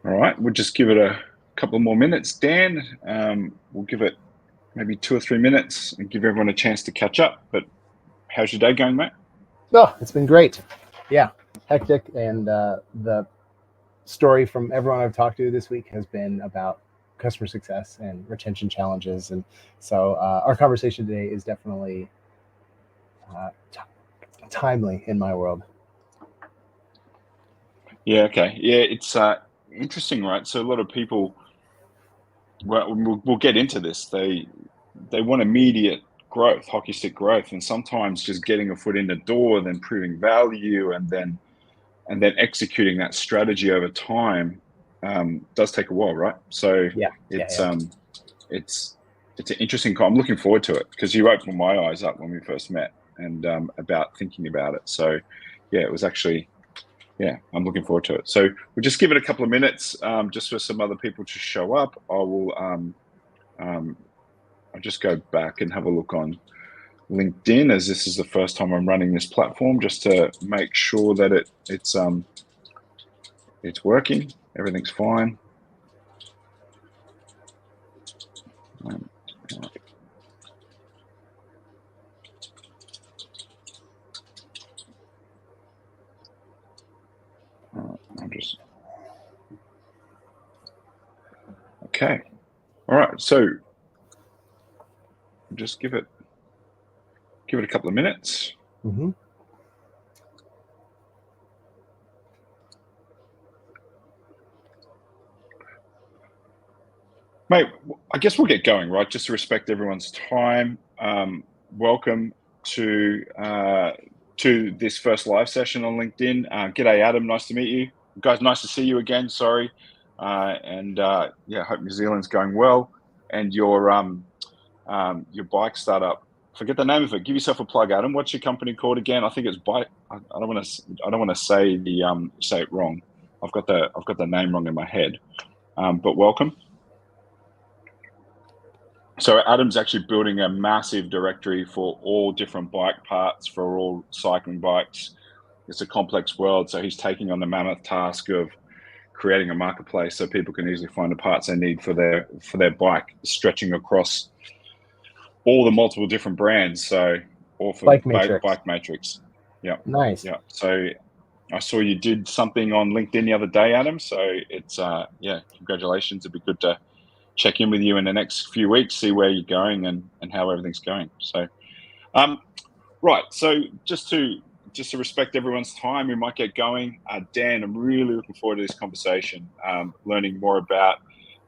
All right, we'll just give it a couple more minutes, Dan. We'll give it maybe 2 or 3 minutes and give everyone a chance to catch up. But how's your day going, mate? Oh, it's been great. Yeah, hectic. And the story from everyone I've talked to this week has been about customer success and retention challenges. And so our conversation today is definitely timely in my world. Yeah, okay. Yeah, it's interesting, right? So a lot of people, well, we'll get into this. They want immediate growth, hockey stick growth, and sometimes just getting a foot in the door, then proving value, and then executing that strategy over time does take a while, right? So Yeah, it's yeah. it's an interesting. I'm looking forward to it because you opened my eyes up when we first met and about thinking about it. So yeah, it was actually. Yeah, I'm looking forward to it. So we'll just give it a couple of minutes just for some other people to show up. I'll just go back and have a look on LinkedIn as this is the first time I'm running this platform, just to make sure that it's working. Everything's fine. I'll just okay. All right, so just give it a couple of minutes. Mm-hmm. Mate, I guess we'll get going, right? Just to respect everyone's time. Welcome to this first live session on LinkedIn. G'day, Adam. Nice to meet you. Guys, nice to see you again. Sorry. Yeah, hope New Zealand's going well. And your bike startup, forget the name of it. Give yourself a plug, Adam. What's your company called again? I think it's Bike. I don't want to say say it wrong. I've got the name wrong in my head. But welcome. So Adam's actually building a massive directory for all different bike parts for all cycling bikes. It's a complex world, so he's taking on the mammoth task of creating a marketplace so people can easily find the parts they need for their bike, stretching across all the multiple different brands. So all for Bike Matrix. Bike Matrix. Yeah. Nice. Yeah. So I saw you did something on LinkedIn the other day, Adam. So it's yeah, congratulations. It'd be good to check in with you in the next few weeks, see where you're going and how everything's going. So, right. So just to respect everyone's time, we might get going. Dan, I'm really looking forward to this conversation, learning more about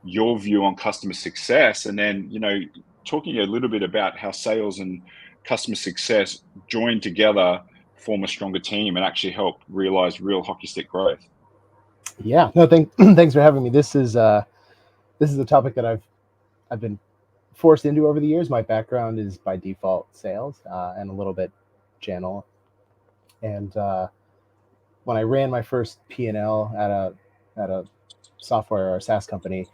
your view on customer success, and then, talking a little bit about how sales and customer success join together, form a stronger team, and actually help realize real hockey stick growth. Yeah. No, thanks for having me. This is a topic that I've been forced into over the years. My background is by default sales and a little bit channel. And when I ran my first P&L at a software or a SaaS company,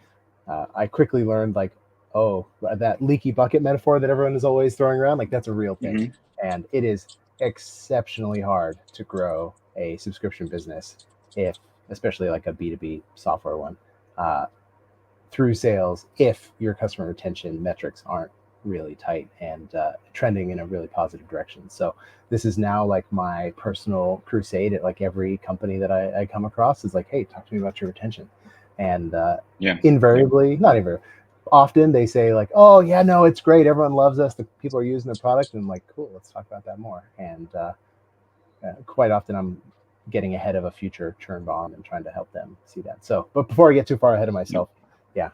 I quickly learned that leaky bucket metaphor that everyone is always throwing around, that's a real thing. Mm-hmm. And it is exceptionally hard to grow a subscription business, especially like a B2B software one, through sales, if your customer retention metrics aren't really tight and trending in a really positive direction. So this is now like my personal crusade at every company that I come across is hey, talk to me about your retention. And invariably, not invariably, often they say oh yeah, no, it's great, everyone loves us, the people are using the product, and I'm like, cool, let's talk about that more. And quite often I'm getting ahead of a future churn bomb and trying to help them see that. So, but before I get too far ahead of myself, yeah.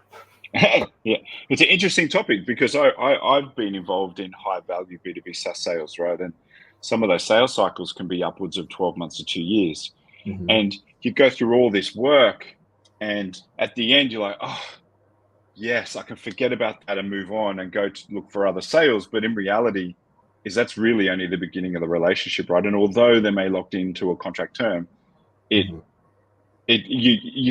Yeah, it's an interesting topic because I've been involved in high value B2B SaaS sales, right? And some of those sales cycles can be upwards of 12 months to 2 years. Mm-hmm. And you go through all this work, and at the end you're like, oh, yes, I can forget about that and move on and go to look for other sales. But in reality, that's really only the beginning of the relationship, right? And although they may locked into a contract term, you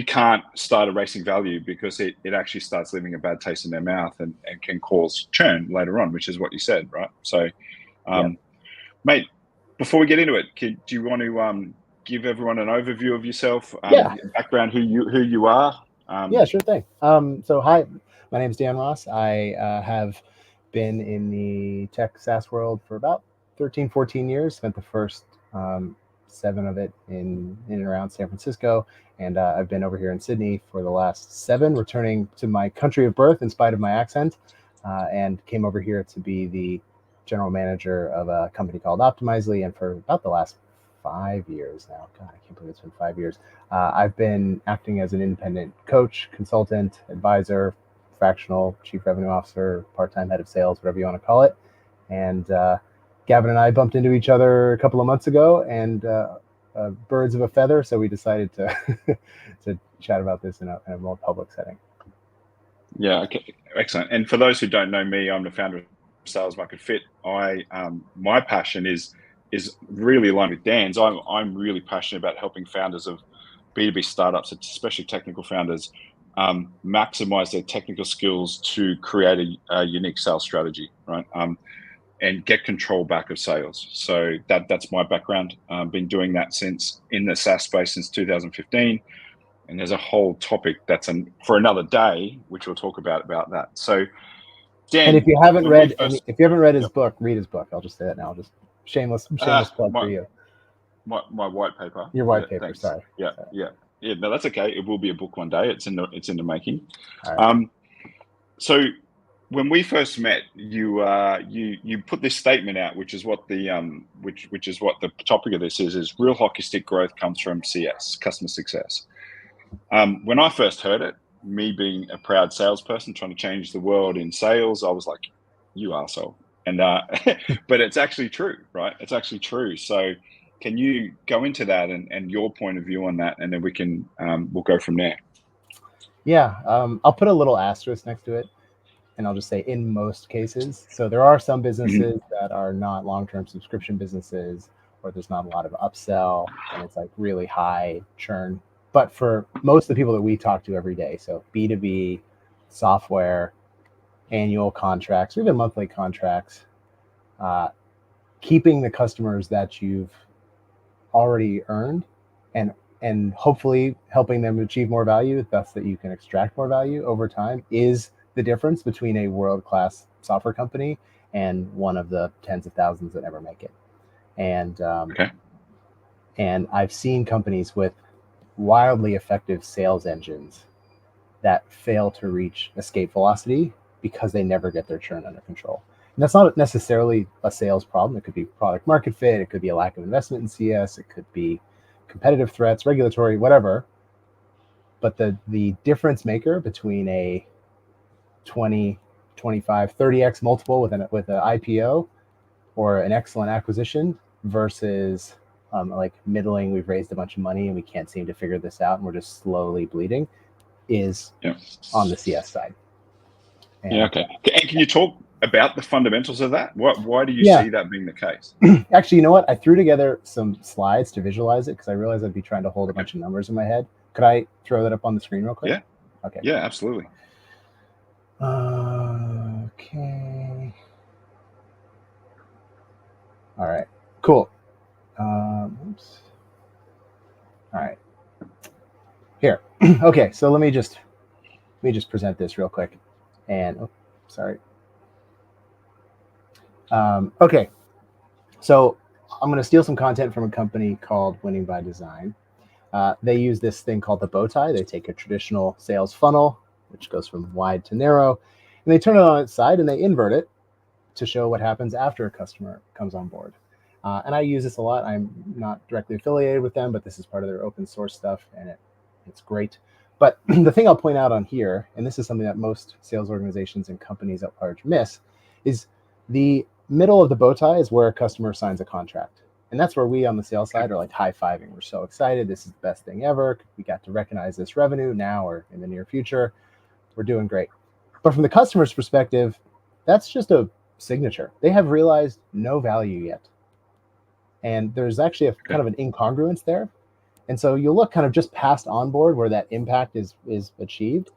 can't start erasing value because it actually starts leaving a bad taste in their mouth and can cause churn later on, which is what you said, right? So, mate, before we get into it, do you want to give everyone an overview of yourself, background, who you are? Yeah, sure thing. So hi, my name is Dan Ross. I have been in the tech SaaS world for about 13, 14 years. Spent the first 7 of it in and around San Francisco. And I've been over here in Sydney for the last 7, returning to my country of birth in spite of my accent, and came over here to be the general manager of a company called Optimizely. And for about the last 5 years now, God, I can't believe it's been 5 years. I've been acting as an independent coach, consultant, advisor, fractional chief revenue officer, part-time head of sales, whatever you want to call it. And Gavin and I bumped into each other a couple of months ago, and birds of a feather, so we decided to to chat about this in a more public setting. Yeah, okay, excellent. And for those who don't know me, I'm the founder of Sales Market Fit. My passion is really aligned with Dan's. I'm really passionate about helping founders of B2B startups, especially technical founders, maximize their technical skills to create a unique sales strategy, right? And get control back of sales. So that's my background. Been doing that since in the SaaS space since 2015. And there's a whole topic that's for another day, which we'll talk about that. So, Dan, and if you haven't read his yep. book, read his book. I'll just say that now. Just shameless plug for you. My white paper. Your white paper. Thanks. Sorry. Yeah. No, that's okay. It will be a book one day. It's in the making. All right. So when we first met, you put this statement out, which is what the which is what the topic of this is real hockey stick growth comes from CS, customer success. When I first heard it, me being a proud salesperson trying to change the world in sales, I was like, "You arsehole." And but it's actually true, right? It's actually true. So, can you go into that and your point of view on that, and then we'll go from there. Yeah, I'll put a little asterisk next to it, and I'll just say in most cases. So there are some businesses that are not long-term subscription businesses, or there's not a lot of upsell, and it's like really high churn. But for most of the people that we talk to every day, so B2B, software, annual contracts, or even monthly contracts, keeping the customers that you've already earned and hopefully helping them achieve more value, thus that you can extract more value over time, is the difference between a world-class software company and one of the tens of thousands that never make it. And and I've seen companies with wildly effective sales engines that fail to reach escape velocity because they never get their churn under control. And that's not necessarily a sales problem. It could be product market fit. It could be a lack of investment in CS. It could be competitive threats, regulatory, whatever. But the difference maker between a 20, 25, 30x multiple with an IPO or an excellent acquisition versus like middling, we've raised a bunch of money and we can't seem to figure this out and we're just slowly bleeding, is on the CS side. And, okay. And can you talk about the fundamentals of that? Why do you see that being the case? Actually, you know what? I threw together some slides to visualize it because I realized I'd be trying to hold a bunch of numbers in my head. Could I throw that up on the screen real quick? Yeah. Okay. Yeah, absolutely. Okay. All right. Cool. Oops. All right. Here. Okay. So let me just present this real quick. And sorry. Okay. So I'm going to steal some content from a company called Winning by Design. They use this thing called the bow tie. They take a traditional sales funnel, which goes from wide to narrow, and they turn it on its side and they invert it to show what happens after a customer comes on board. And I use this a lot. I'm not directly affiliated with them, but this is part of their open source stuff, and it's great. But the thing I'll point out on here, and this is something that most sales organizations and companies at large miss, is the middle of the bow tie is where a customer signs a contract. And that's where we on the sales side are like high-fiving. We're so excited. This is the best thing ever. We got to recognize this revenue now or in the near future. We're doing great. But from the customer's perspective, that's just a signature. They have realized no value yet. And there's actually a kind of an incongruence there. And so you'll look kind of just past onboard where that impact is achieved.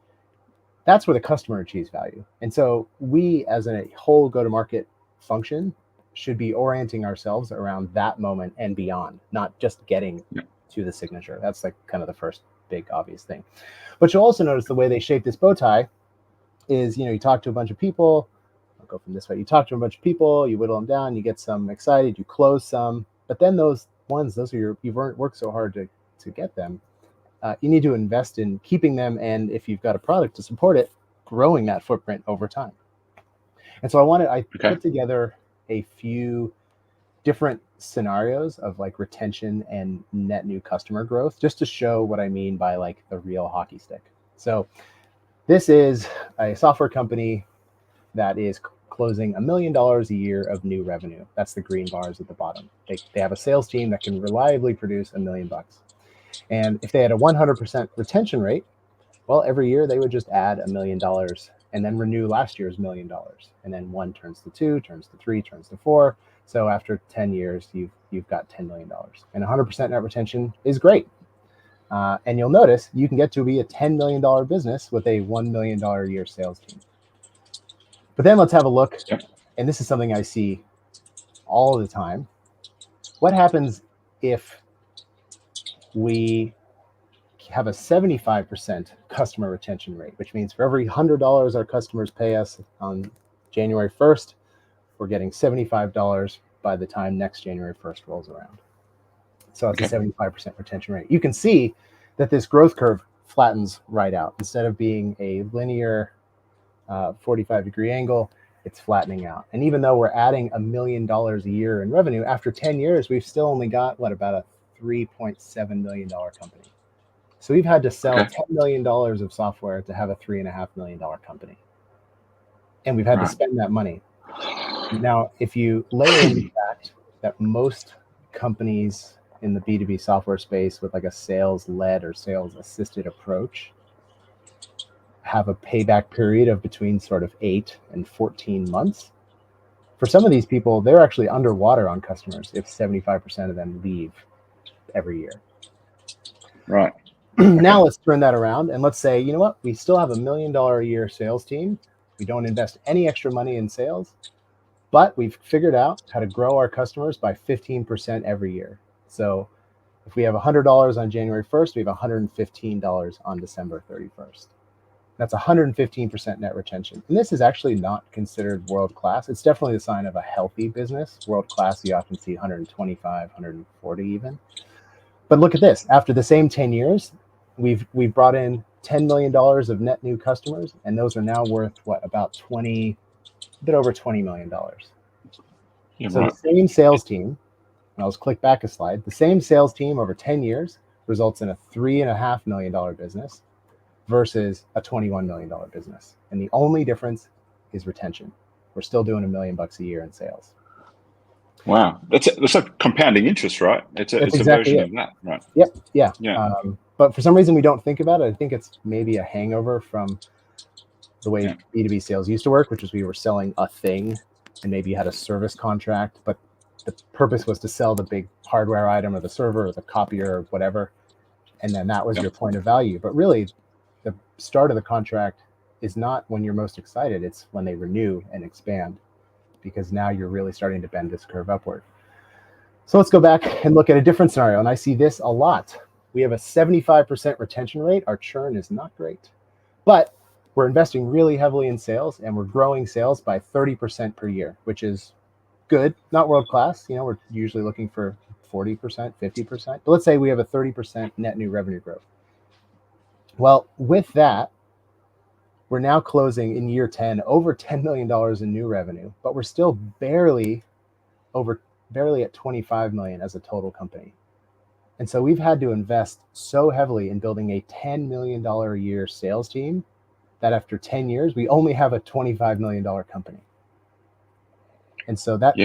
That's where the customer achieves value. And so we, as a whole go-to-market function, should be orienting ourselves around that moment and beyond, not just getting to the signature. That's like kind of the first big obvious thing. But you'll also notice the way they shape this bow tie is, you talk to a bunch of people. I'll go from this way. You talk to a bunch of people, you whittle them down, you get some excited, you close some, but then those are you've worked so hard to get them. You need to invest in keeping them, and if you've got a product to support it, growing that footprint over time. And so I put together a few different scenarios of like retention and net new customer growth, just to show what I mean by like the real hockey stick. So this is a software company that is closing $1 million a year of new revenue. That's the green bars at the bottom. They have a sales team that can reliably produce $1 million. And if they had a 100% retention rate, well, every year they would just add $1 million and then renew last year's $1 million. And then 1 turns to 2, turns to 3, turns to 4. So after 10 years, you've got $10 million. And 100% net retention is great. And you'll notice you can get to be a $10 million business with a $1 million a year sales team. But then let's have a look. Yep. And this is something I see all the time. What happens if we have a 75% customer retention rate, which means for every $100 our customers pay us on January 1st, we're getting $75 by the time next January 1st rolls around. So it's a 75% retention rate. You can see that this growth curve flattens right out. Instead of being a linear 45-degree angle, it's flattening out. And even though we're adding $1 million a year in revenue, after 10 years, we've still only got, about a $3.7 million company. So we've had to sell $10 million of software to have a $3.5 million company. And we've had to spend that money. Now, if you layer in the fact that most companies in the B2B software space with like a sales-led or sales-assisted approach have a payback period of between sort of 8 and 14 months. For some of these people, they're actually underwater on customers if 75% of them leave every year. Right. Now let's turn that around and let's say, you know what? We still have $1 million a year sales team. We don't invest any extra money in sales, but we've figured out how to grow our customers by 15% every year. So if we have $100 on January 1st, we have $115 on December 31st. That's 115% net retention. And this is actually not considered world-class. It's definitely the sign of a healthy business. World-class, you often see 125, 140 even. But look at this. After the same 10 years, we've brought in $10 million of net new customers, and those are now worth about a bit over $20 million. Yeah, so the same sales team, and I'll just click back a slide, the same sales team over 10 years results in a $3.5 million business versus a $21 million business. And the only difference is retention. We're still doing $1 million a year in sales. Wow, that's like compounding interest, right? It's exactly a version of that, right? Yep. Yeah. Yeah. But for some reason we don't think about it. I think it's maybe a hangover from the way B2B sales used to work, which is we were selling a thing, and maybe you had a service contract, but the purpose was to sell the big hardware item or the server or the copier or whatever, and then that was your point of value. But really, the start of the contract is not when you're most excited. It's when they renew and expand, because now you're really starting to bend this curve upward. So let's go back and look at a different scenario. And I see this a lot. We have a 75% retention rate. Our churn is not great, but we're investing really heavily in sales, and we're growing sales by 30% per year, which is good, not world-class. We're usually looking for 40%, 50%, but let's say we have a 30% net new revenue growth. Well, with that, we're now closing in year 10 over $10 million in new revenue, but we're still barely at 25 million as a total company. And so we've had to invest so heavily in building a $10 million a year sales team that after 10 years, we only have a $25 million company. And so that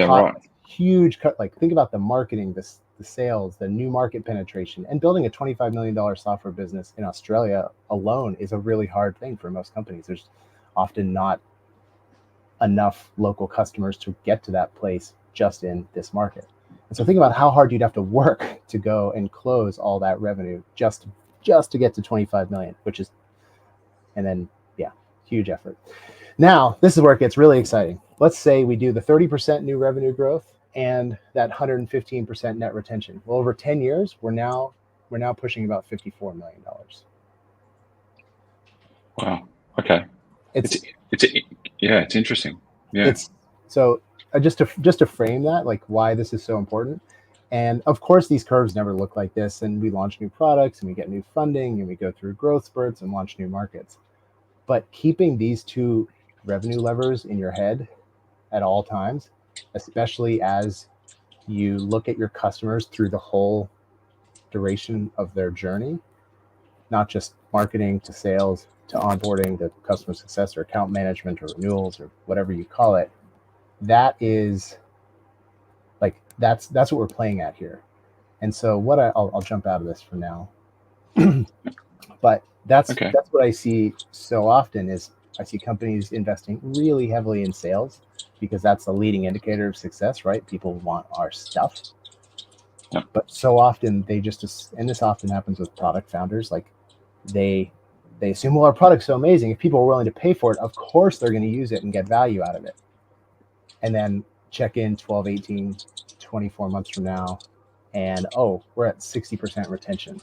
huge cut. Like, think about the marketing, the sales, the new market penetration, and building a $25 million software business in Australia alone is a really hard thing for most companies. There's often not enough local customers to get to that place just in this market. And so think about how hard you'd have to work to go and close all that revenue just to get to 25 million, huge effort. Now, this is where it gets really exciting. Let's say we do the 30% new revenue growth and that 115% net retention. Well, over 10 years, we're now we're now pushing about $54 million. Wow. Okay. It's It's interesting. Yeah. it's so just to frame that, like why this is so important. And of course, these curves never look like this. And we launch new products and we get new funding and we go through growth spurts and launch new markets. But keeping these two revenue levers in your head at all times, especially as you look at your customers through the whole duration of their journey, not just marketing to sales to onboarding to customer success or account management or renewals or whatever you call it, that is like that's what we're playing at here. And so I'll jump out of this for now. But that's Okay. what I see so often is I see companies investing really heavily in sales because that's the leading indicator of success, right? People want our stuff. Yeah. But so often they just, and this often happens with product founders, like they assume, well, our product's so amazing. If people are willing to pay for it, of course they're going to use it and get value out of it. And then check in 12, 18, 24 months from now, and we're at 60% retention.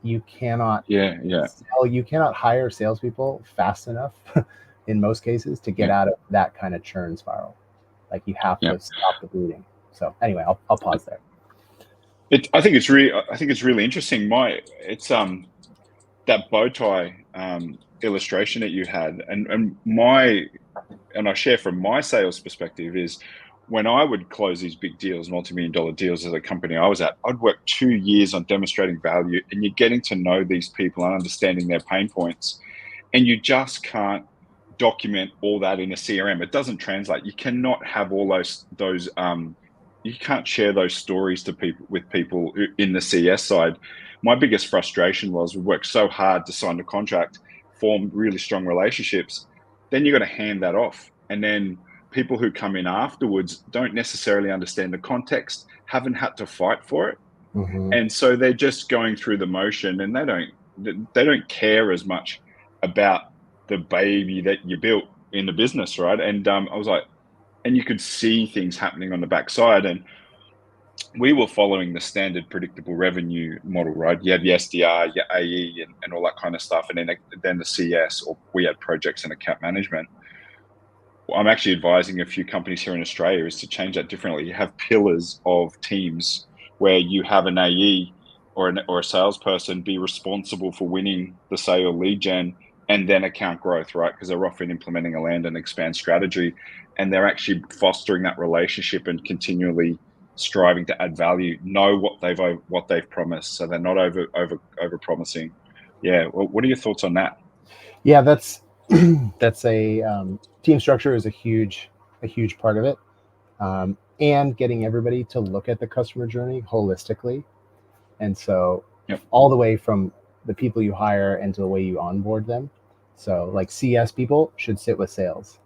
You cannot you cannot hire salespeople fast enough in most cases to get out of that kind of churn spiral. Like you have to stop the bleeding. So anyway, I'll pause there. I think it's really interesting. It's that bow tie illustration that you had, and I share from my sales perspective is when I would close these big deals, multi-million-dollar deals as a company I was at, I'd work 2 years on demonstrating value, and you're getting to know these people and understanding their pain points, and you just can't document all that in a CRM. It doesn't translate. You cannot have all those you can't share those stories with people in the CS side. My biggest frustration was we worked so hard to sign the contract, formed really strong relationships, then you got to hand that off, and then people who come in afterwards don't necessarily understand the context, haven't had to fight for it, and so they're just going through the motion, and they don't care as much about the baby that you built in the business, right? And I was like, and you could see things happening on the backside, and we were following the standard predictable revenue model, right? You have your SDR, your AE, and all that kind of stuff, and then the CS, or we had projects and account management. I'm actually advising a few companies here in Australia is to change that differently. You have pillars of teams where you have an AE or a salesperson be responsible for winning the sale lead gen and then account growth, right? Because they're often implementing a land and expand strategy, and they're actually fostering that relationship and continually striving to add value, know what they've promised, so they're not over promising. Yeah. Well, what are your thoughts on that? Yeah, that's a team structure is a huge part of it, and getting everybody to look at the customer journey holistically. And so all the way from the people you hire and to the way you onboard them. So like CS people should sit with sales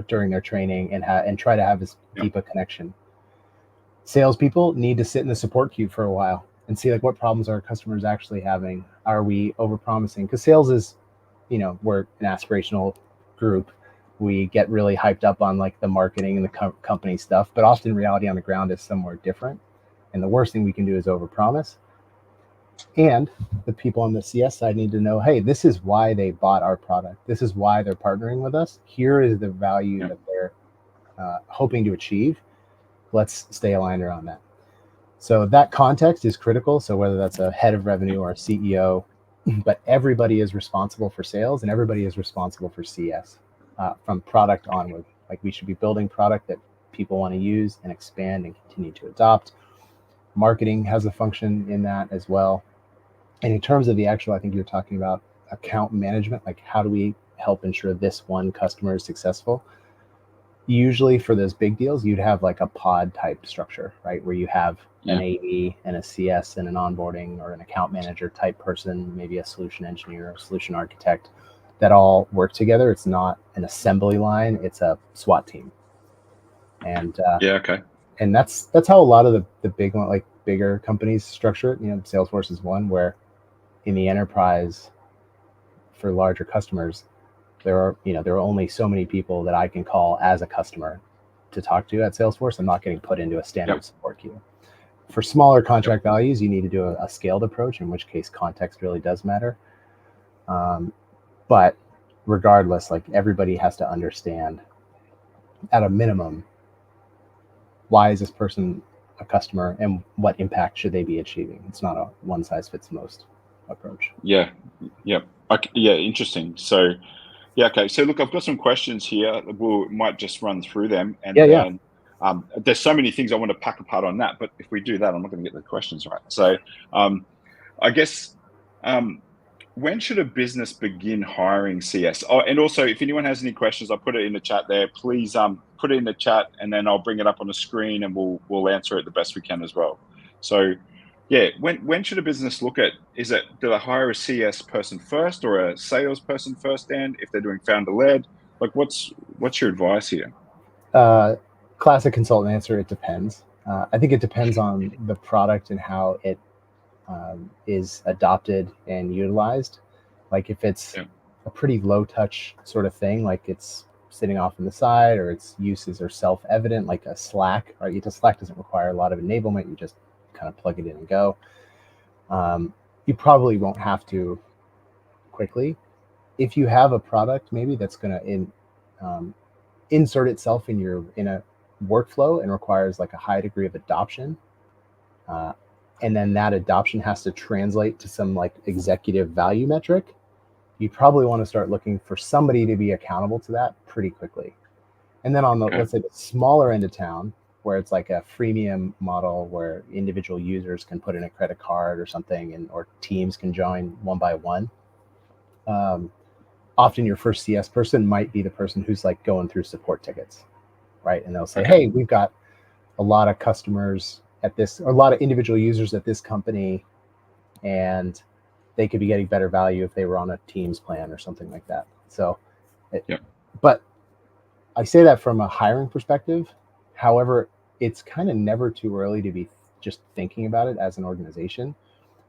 during their training and try to have as deep a connection. Salespeople need to sit in the support queue for a while and see like what problems are customers actually having. Are we overpromising? Because sales is, we're an aspirational group. We get really hyped up on like the marketing and the company stuff, but often reality on the ground is somewhere different. And the worst thing we can do is overpromise. And the people on the CS side need to know, hey, this is why they bought our product. This is why they're partnering with us. Here is the value that they're hoping to achieve. Let's stay aligned around that. So that context is critical. So whether that's a head of revenue or a CEO, but everybody is responsible for sales and everybody is responsible for CS from product onward. Like we should be building product that people want to use and expand and continue to adopt. Marketing has a function in that as well. And in terms of the actual, I think you're talking about account management, like how do we help ensure this one customer is successful? Usually for those big deals, you'd have like a pod type structure, right? Where you have an AE and a CS and an onboarding or an account manager type person, maybe a solution engineer or solution architect that all work together. It's not an assembly line, it's a SWAT team. And and that's how a lot of the big one, like bigger companies structure it. Salesforce is one where in the enterprise for larger customers, there are only so many people that I can call as a customer to talk to at Salesforce. I'm not getting put into a standard support queue. For smaller contract values, you need to do a scaled approach, in which case context really does matter. But regardless, like everybody has to understand at a minimum, why is this person a customer and what impact should they be achieving? It's not a one size fits most approach. Yeah. Okay, yeah, interesting. So yeah, okay. So look, I've got some questions here. We might just run through them, and Yeah. then there's so many things I want to pack apart on that. But if we do that, I'm not going to get the questions right. So I guess when should a business begin hiring CS? Oh, and also, if anyone has any questions, I'll put it in the chat there. Please put it in the chat, and then I'll bring it up on the screen, and we'll answer it the best we can as well. So yeah, when should a business look at, do they hire a CS person first or a salesperson first, Dan, if they're doing founder led? Like what's your advice here? Classic consultant answer, it depends. I think it depends on the product and how it is adopted and utilized. Like if it's a pretty low touch sort of thing, like it's sitting off on the side, or its uses are self-evident, like a Slack, right? Slack doesn't require a lot of enablement. You just kind of plug it in and go. You probably won't have to quickly. If you have a product maybe that's going to insert itself in a workflow and requires like a high degree of adoption, and then that adoption has to translate to some like executive value metric, you probably want to start looking for somebody to be accountable to that pretty quickly. And then on the, let's say the smaller end of town, where it's like a freemium model where individual users can put in a credit card or something, or teams can join one by one. Often your first CS person might be the person who's like going through support tickets, right? And they'll say, hey, we've got a lot of customers at this, or a lot of individual users at this company, and they could be getting better value if they were on a Teams plan or something like that. So, but I say that from a hiring perspective. However, it's kind of never too early to be just thinking about it as an organization,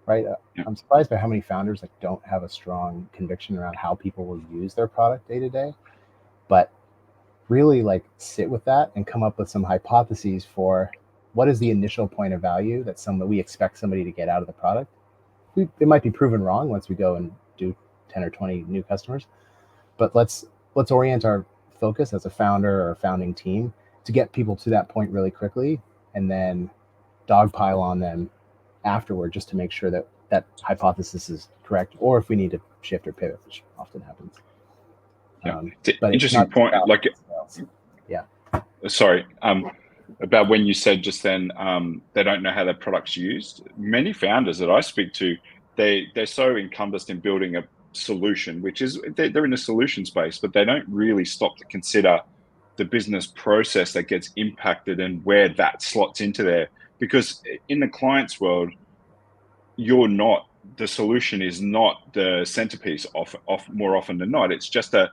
right? I'm surprised by how many founders like don't have a strong conviction around how people will use their product day to day, but really like sit with that and come up with some hypotheses for what is the initial point of value that we expect somebody to get out of the product. It might be proven wrong once we go and do 10 or 20 new customers, but let's orient our focus as a founder or a founding team to get people to that point really quickly, and then dogpile on them afterward just to make sure that that hypothesis is correct, or if we need to shift or pivot, which often happens. But interesting point. Like, sorry, about when you said just then they don't know how their product's used. Many founders that I speak to, they're so encompassed in building a solution, which is they're in a solution space, but they don't really stop to consider the business process that gets impacted and where that slots into there. Because in the client's world, the solution is not the centerpiece of more often than not. It's just a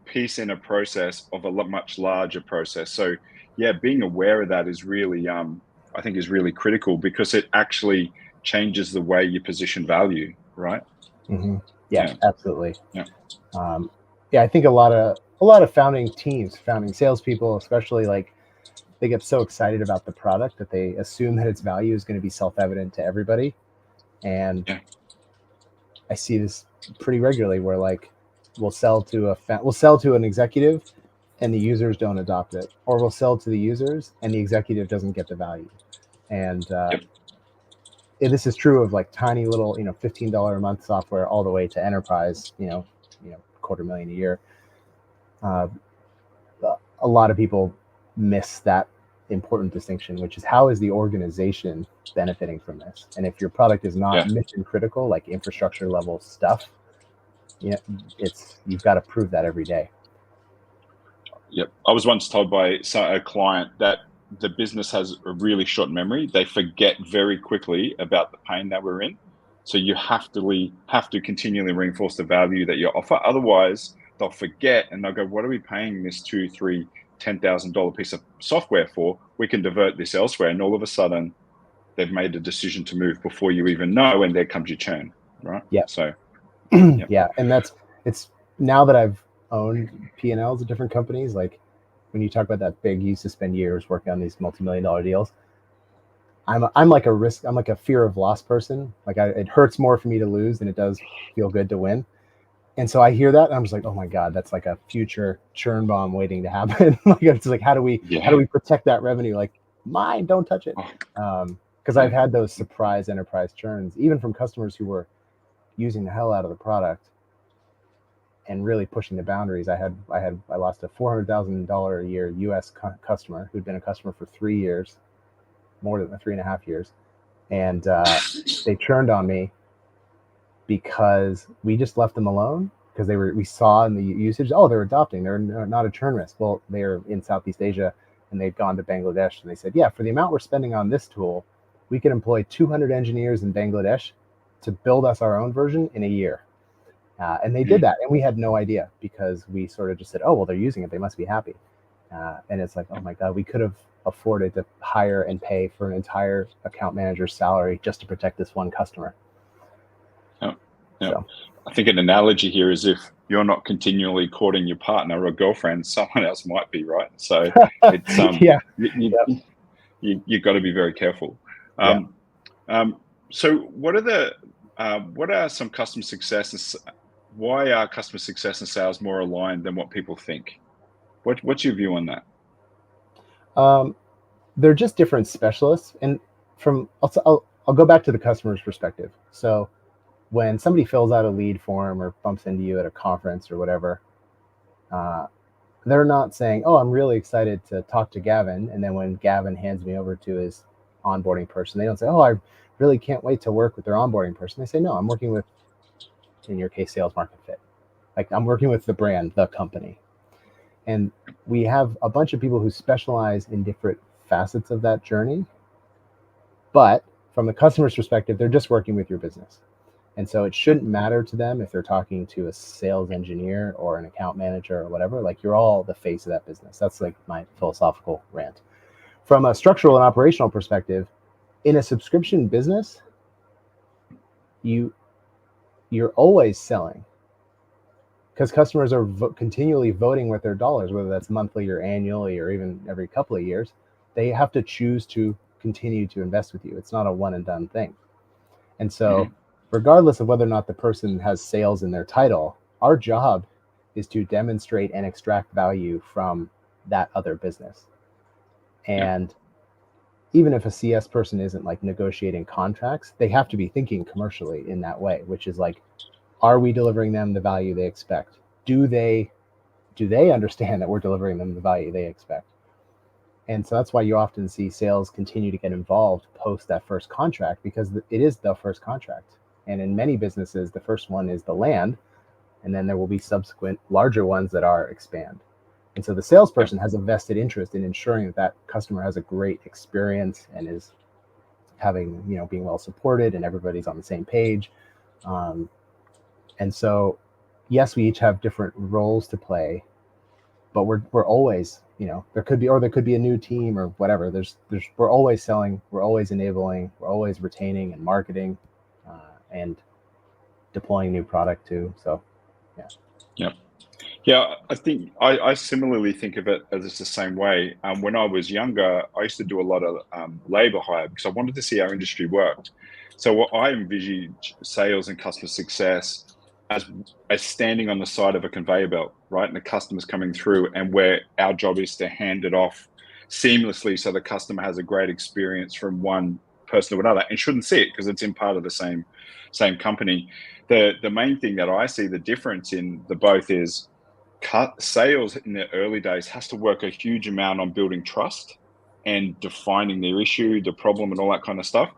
piece in a process of a much larger process. So yeah, being aware of that is really, I think is really critical, because it actually changes the way you position value, right? Mm-hmm. Yeah, absolutely. Yeah. I think a lot of founding teams, founding salespeople, especially, like they get so excited about the product that they assume that its value is going to be self-evident to everybody. And I see this pretty regularly where like we'll sell to an executive and the users don't adopt it, or we'll sell to the users and the executive doesn't get the value. And this is true of like tiny little, $15 a month software all the way to enterprise, $250,000 a year. A lot of people miss that important distinction, which is how is the organization benefiting from this? And if your product is not mission critical, like infrastructure level stuff, you've got to prove that every day. Yep. I was once told by a client that the business has a really short memory. They forget very quickly about the pain that we're in. So you have to continually reinforce the value that you offer. Otherwise, they'll forget and they'll go, what are we paying this $2,000, $3,000, $10,000 piece of software for? We can divert this elsewhere. And all of a sudden, they've made a decision to move before you even know, and there comes your churn, right? Yeah. So, yeah. And it's now that I've owned P&Ls at different companies, like when you talk about that big, used to spend years working on these multi-million-dollar deals, I'm like I'm like a fear of loss person. Like it hurts more for me to lose than it does feel good to win. And so I hear that and I'm just like, oh my God, that's like a future churn bomb waiting to happen. Like it's like, how do we protect that revenue? Like mine, don't touch it. Because I've had those surprise enterprise churns, even from customers who were using the hell out of the product and really pushing the boundaries. I lost a $400,000 a year US customer who'd been a customer for 3 years, more than 3.5 years. And they churned on me because we just left them alone because we saw in the usage, they're adopting, they're not a churn risk. Well, they're in Southeast Asia and they've gone to Bangladesh and they said, yeah, for the amount we're spending on this tool, we can employ 200 engineers in Bangladesh to build us our own version in a year. And they did that. And we had no idea because we sort of just said, oh, well, they're using it, they must be happy. And it's like, oh my God, we could have afforded to hire and pay for an entire account manager's salary just to protect this one customer. Yeah. So. I think an analogy here is if you're not continually courting your partner or girlfriend, someone else might be, right? So it's you've got to be very careful. So what are some customer success? Why are customer success and sales more aligned than what people think? What's your view on that? They're just different specialists, and I'll go back to the customer's perspective. So when somebody fills out a lead form or bumps into you at a conference or whatever, they're not saying, oh, I'm really excited to talk to Gavin. And then when Gavin hands me over to his onboarding person, they don't say, oh, I really can't wait to work with their onboarding person. They say, no, I'm working with, in your case, sales market fit. Like I'm working with the brand, the company. And we have a bunch of people who specialize in different facets of that journey. But from the customer's perspective, they're just working with your business. And so it shouldn't matter to them if they're talking to a sales engineer or an account manager or whatever. Like you're all the face of that business. That's like my philosophical rant. From a structural and operational perspective, in a subscription business, you're always selling because customers are continually voting with their dollars, whether that's monthly or annually or even every couple of years. They have to choose to continue to invest with you. It's not a one and done thing. And so regardless of whether or not the person has sales in their title, our job is to demonstrate and extract value from that other business. And even if a CS person isn't like negotiating contracts, they have to be thinking commercially in that way, which is like, are we delivering them the value they expect? Do they understand that we're delivering them the value they expect? And so that's why you often see sales continue to get involved post that first contract, because it is the first contract. And in many businesses, the first one is the land, and then there will be subsequent larger ones that are expand. And so the salesperson has a vested interest in ensuring that that customer has a great experience and is having, being well supported and everybody's on the same page. And so, yes, we each have different roles to play, but we're always, there could be a new team or whatever. We're always selling, we're always enabling, we're always retaining and marketing. And deploying new product too. So, yeah. I think I similarly think of it as it's the same way. When I was younger, I used to do a lot of labor hire because I wanted to see how industry worked. So what I envisioned sales and customer success as standing on the side of a conveyor belt, right? And the customer's coming through, and where our job is to hand it off seamlessly so the customer has a great experience from one person to another and shouldn't see it because it's in part of the same company. The main thing that I see the difference in the both is sales in the early days has to work a huge amount on building trust and defining their issue, the problem, and all that kind of stuff.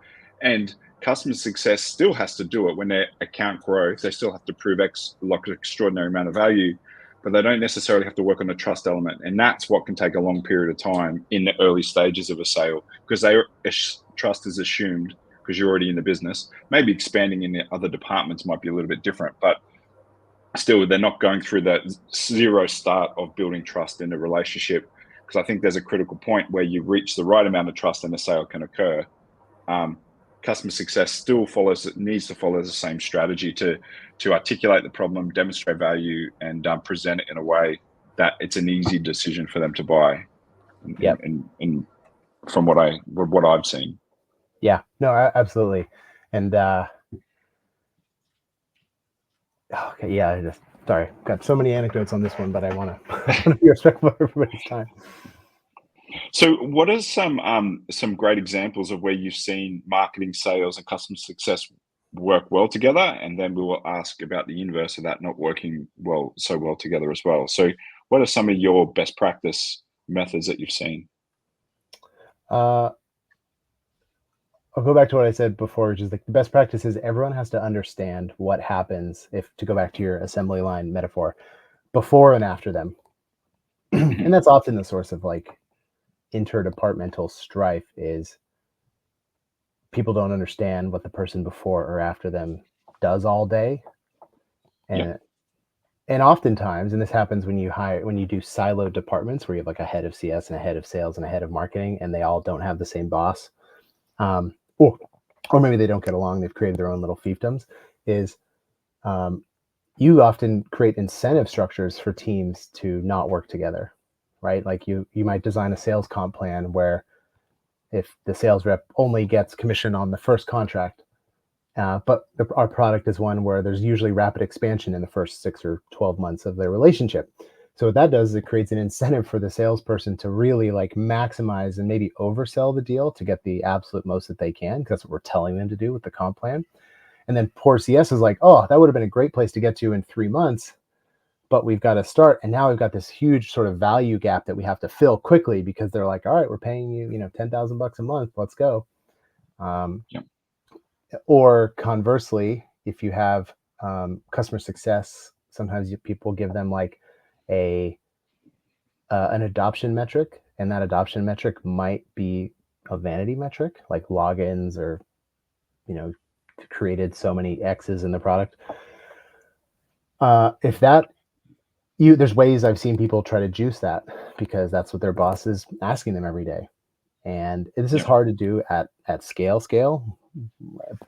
And customer success still has to do it when their account grows. They still have to prove an extraordinary amount of value, but they don't necessarily have to work on the trust element. And that's what can take a long period of time in the early stages of a sale, because trust is assumed because you're already in the business. Maybe expanding in the other departments might be a little bit different, but still they're not going through that zero start of building trust in a relationship, because I think there's a critical point where you reach the right amount of trust and a sale can occur. Customer success still needs to follow the same strategy to articulate the problem, demonstrate value, and present it in a way that it's an easy decision for them to buy. And from what I've seen. Yeah, no, absolutely. And okay, yeah, I just sorry, got so many anecdotes on this one, but I want to I want to be respectful of everybody's time. So, what are some great examples of where you've seen marketing, sales, and customer success work well together? And then we will ask about the inverse of that not working so well together as well. So, what are some of your best practice methods that you've seen? Uh, I'll go back to what I said before, which is like the best practice is everyone has to understand what happens if to go back to your assembly line metaphor before and after them. Mhm. And that's often the source of like interdepartmental strife is people don't understand what the person before or after them does all day. Yeah, And oftentimes, and this happens when you do siloed departments where you have like a head of CS and a head of sales and a head of marketing, and they all don't have the same boss. Um, or or maybe they don't get along, they've created their own little fiefdoms, is um, you often create incentive structures for teams to not work together, right? Like you might design a sales comp plan where if the sales rep only gets commission on the first contract, but our product is one where there's usually rapid expansion in the first 6 or 12 months of their relationship. So what that does is it creates an incentive for the salesperson to really like maximize and maybe oversell the deal to get the absolute most that they can, because that's what we're telling them to do with the comp plan. And then poor CS is like, oh, that would have been a great place to get to in 3 months, but we've got to start. And now we've got this huge sort of value gap that we have to fill quickly because they're like, all right, we're paying you, 10,000 bucks a month. Let's go. Um, yeah, or conversely, if you have customer success, sometimes people give them like a an adoption metric, and that adoption metric might be a vanity metric, like logins or you know created so many X's in the product. If that you there's ways I've seen people try to juice that because that's what their boss is asking them every day, and this is yeah, hard to do at scale,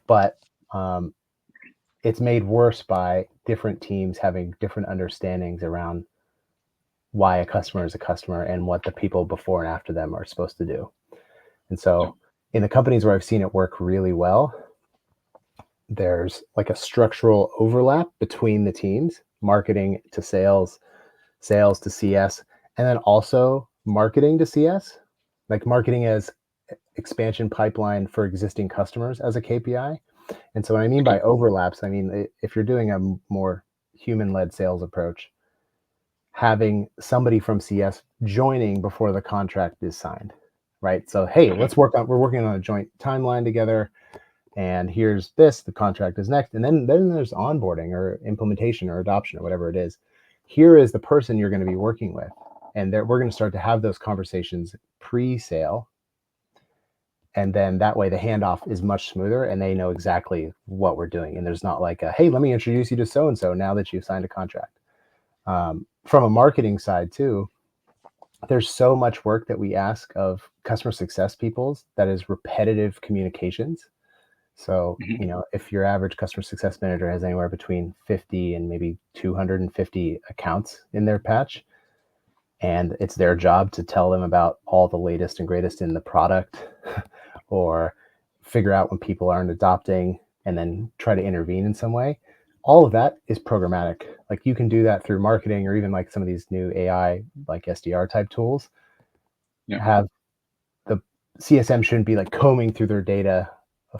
but um, it's made worse by different teams having different understandings around why a customer is a customer and what the people before and after them are supposed to do. And yeah. so in the companies where I've seen it work really well, there's like a structural overlap between the teams, marketing to sales, sales to CS, and then also marketing to CS, like marketing as expansion pipeline for existing customers as a KPI. And so what I mean Okay. by overlaps, I mean if you're doing a more human-led sales approach, having somebody from CS joining before the contract is signed, right? So hey, Okay. we're working on a joint timeline together, and here's this, the contract is next, and then there's onboarding or implementation or adoption or whatever it is. Here is the person you're going to be working with, and we're going to start to have those conversations pre-sale, and then that way the handoff is much smoother and they know exactly what we're doing, and there's not like a, hey, let me introduce you to so and so now that you've signed a contract. From a marketing side too, there's so much work that we ask of customer success peoples that is repetitive communications. So Mhm. if your average customer success manager has anywhere between 50 and maybe 250 accounts in their patch, and it's their job to tell them about all the latest and greatest in the product or figure out when people aren't adopting and then try to intervene in some way. All of that is programmatic. Like you can do that through marketing or even like some of these new AI, like SDR type tools. Yeah. Have the CSM shouldn't be like combing through their data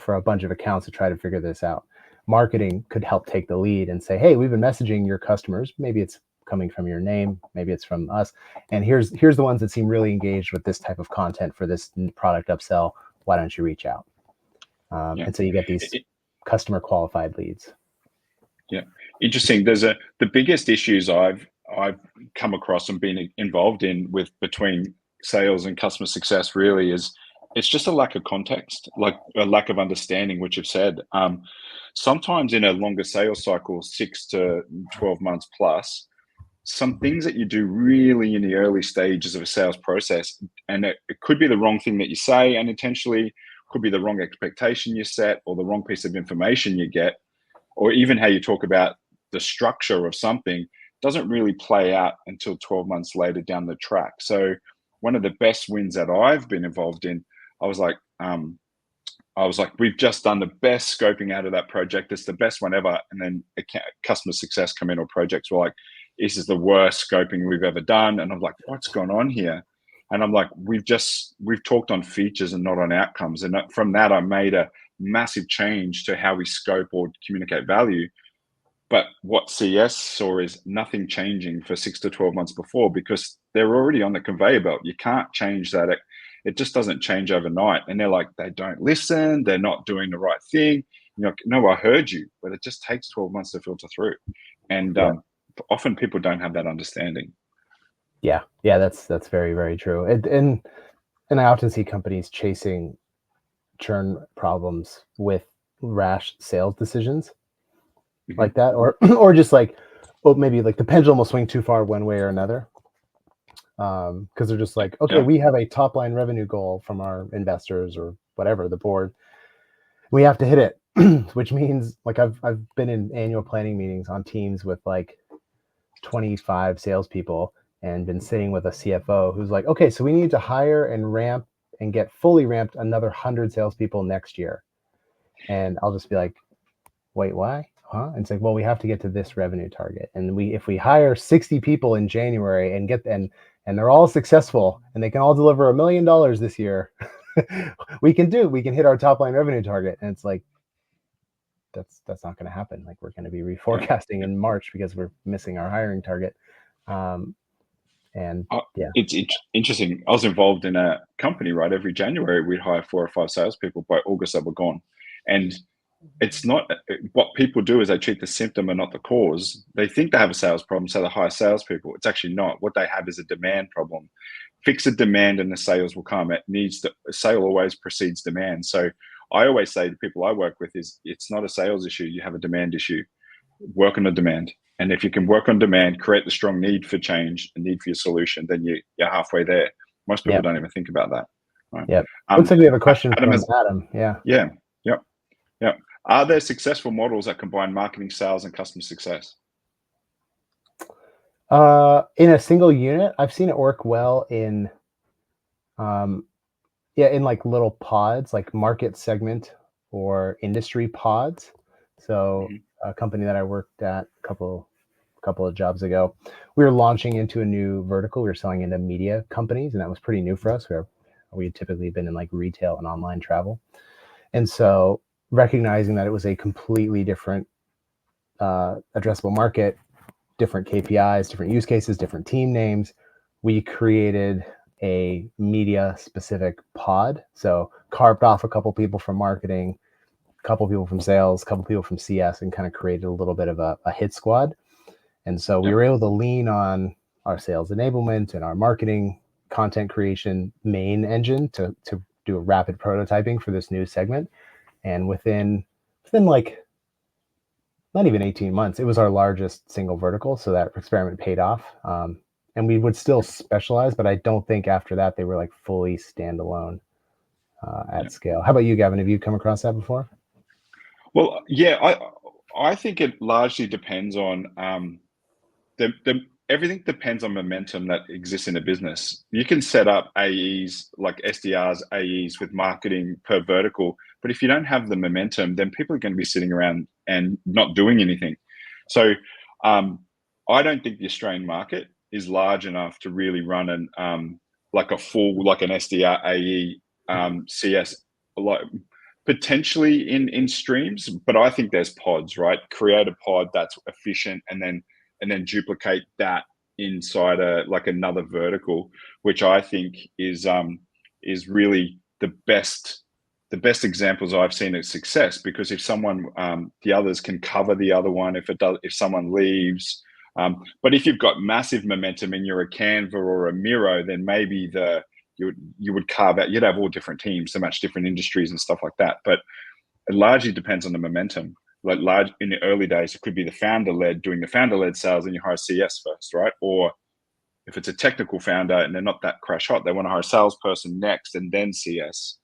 for a bunch of accounts to try to figure this out. Marketing could help take the lead and say, hey, we've been messaging your customers. Maybe it's coming from your name, maybe it's from us. And here's the ones that seem really engaged with this type of content for this product upsell. Why don't you reach out? Yeah. And so you get these customer qualified leads. Yeah, interesting. The biggest issues I've come across and been involved in with between sales and customer success really is it's just a lack of context, like a lack of understanding, which you've said. Sometimes in a longer sales cycle, 6 to 12 months plus, some things that you do really in the early stages of a sales process, and it could be the wrong thing that you say unintentionally, could be the wrong expectation you set, or the wrong piece of information you get, or even how you talk about the structure of something doesn't really play out until 12 months later down the track. So one of the best wins that I've been involved in, I was like, I was like, we've just done the best scoping out of that project. It's the best one ever. And then customer success come in, or projects were like, this is the worst scoping we've ever done. And I'm like, what's going on here? And I'm like, we've talked on features and not on outcomes. And from that, I made a massive change to how we scope or communicate value. But what CS saw is nothing changing for 6 to 12 months before, because they're already on the conveyor belt. You can't change that. It just doesn't change overnight. And they're like, they don't listen. They're not doing the right thing. You're like, no, I heard you, but it just takes 12 months to filter through. And often people don't have that understanding. Yeah, that's very, very true. And I often see companies chasing churn problems with rash sales decisions like that, or just like, maybe like the pendulum will swing too far one way or another, because they're just like, okay, we have a top line revenue goal from our investors or whatever, the board, we have to hit it. Which means, like, I've been in annual planning meetings on teams with like 25 salespeople, and been sitting with a CFO who's like, okay, so we need to hire and ramp and get fully ramped another 100 salespeople next year. And I'll just be like, wait, why? Huh? And it's like, well, we have to get to this revenue target. And if we hire 60 people in January and they're all successful and they can all deliver $1 million this year, we can hit our top line revenue target. And it's like, that's not going to happen. Like, we're going to be reforecasting in March because we're missing our hiring target. It's interesting. I was involved in a company, right? Every January we'd hire 4 or 5 salespeople. By August they were gone. And it's not, what people do is they treat the symptom and not the cause. They think they have a sales problem, so they hire salespeople. It's actually not. What they have is a demand problem. Fix the demand and the sales will come. A sale always precedes demand. So I always say to people I work with is, it's not a sales issue. You have a demand issue. Work on the demand. And if you can work on demand, create the strong need for change, a need for your solution, then you're halfway there. Most people don't even think about that. Right? Yeah. Looks like we have a question from Adam. Yeah. Yep. Are there successful models that combine marketing, sales, and customer success? In a single unit, I've seen it work well in like little pods, like market segment or industry pods. So a company that I worked at a couple of jobs ago, we were launching into a new vertical. We were selling into media companies, and that was pretty new for us. We had typically been in like retail and online travel. And so recognizing that it was a completely different addressable market, different KPIs, different use cases, different team names, we created a media specific pod. So carved off a couple people from marketing, a couple people from sales, a couple people from CS, and kind of created a little bit of a hit squad. And so we were able to lean on our sales enablement and our marketing content creation main engine to do a rapid prototyping for this new segment. And within like not even 18 months, it was our largest single vertical. So that experiment paid off. And we would still specialize, but I don't think after that they were like fully standalone at scale. How about you, Gavin? Have you come across that before? Well, I think it largely depends on everything depends on momentum that exists in a business. You can set up AEs, like SDRs, AEs with marketing per vertical, but if you don't have the momentum, then people are going to be sitting around and not doing anything. So I don't think the Australian market is large enough to really run like an SDR, AE, CS, like potentially in streams, but I think there's pods, right? Create a pod that's efficient and then duplicate that inside another vertical, which I think is really the best examples I've seen of success. Because if someone, the others can cover the other one if someone leaves. But if you've got massive momentum and you're a Canva or a Miro, then maybe you would carve out. You'd have all different teams to match different industries and stuff like that. But it largely depends on the momentum. Like in the early days, it could be the founder-led doing the founder-led sales, and you hire CS first, right? Or if it's a technical founder and they're not that crash hot, they want to hire a salesperson next and then CS.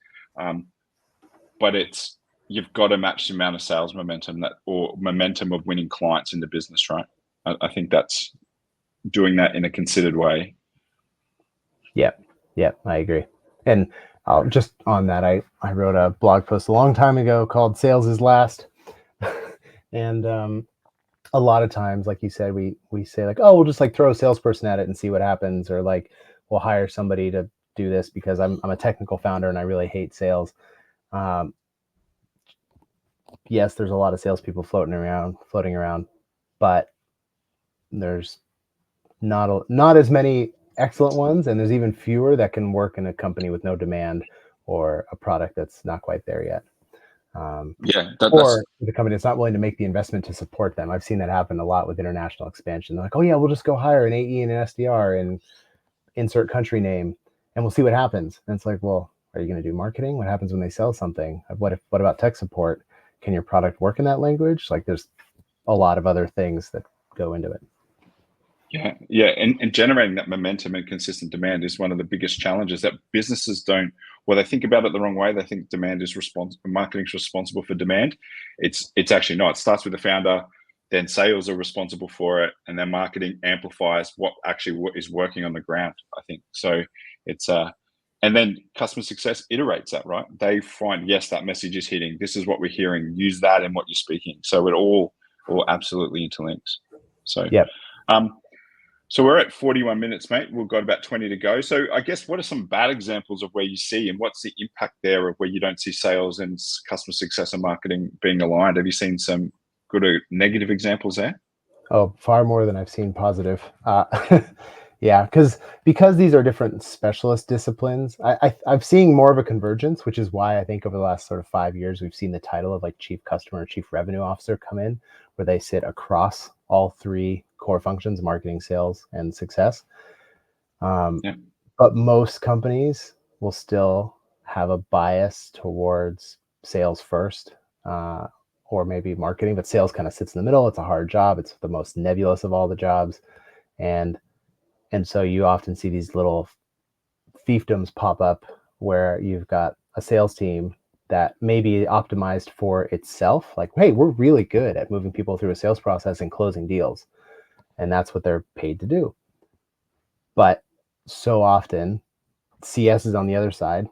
But you've got to match the amount of sales momentum or momentum of winning clients in the business, right? I think that's doing that in a considered way. Yeah, I agree. And Just on that, I wrote a blog post a long time ago called "Sales is Last," and a lot of times, like you said, we say like, oh, we'll just like throw a salesperson at it and see what happens, or like we'll hire somebody to do this because I'm a technical founder and I really hate sales. Um, yes, there's a lot of salespeople floating around, but there's not as many excellent ones, and there's even fewer that can work in a company with no demand or a product that's not quite there yet. Yeah, Or that's the company that's not willing to make the investment to support them. I've seen that happen a lot with international expansion. They're like, oh yeah, we'll just go hire an AE and an SDR and insert country name, and we'll see what happens. And it's like, well, are you going to do marketing? What happens when they sell something? What about tech support? Can your product work in that language? Like, there's a lot of other things that go into it. yeah, and generating that momentum and consistent demand is one of the biggest challenges that businesses don't. Well, they think about it the wrong way. They think demand is marketing is responsible for demand. It's actually not. It starts with the founder, then sales are responsible for it, and then marketing amplifies what actually is working on the ground. I think so. It's and then customer success iterates that, right? They find, yes, that message is hitting. This is what we're hearing. Use that in what you're speaking. So it all absolutely interlinks. So. Yep. Um, so we're at 41 minutes, mate. We've got about 20 to go. So I guess what are some bad examples of where you see, and what's the impact there of where you don't see sales and customer success and marketing being aligned? Have you seen some good or negative examples there? Oh, far more than I've seen positive. Yeah, because these are different specialist disciplines. I'm seeing more of a convergence, which is why I think over the last sort of 5 years we've seen the title of like chief customer or chief revenue officer come in, where they sit across all three core functions: marketing, sales, and success. Um, Yeah, but most companies will still have a bias towards sales first, uh, or maybe marketing, but sales kind of sits in the middle. It's a hard job. It's the most nebulous of all the jobs. And so you often see these little fiefdoms pop up where you've got a sales team that may be optimized for itself. Like, hey, we're really good at moving people through a sales process and closing deals. And that's what they're paid to do. But so often CS is on the other side.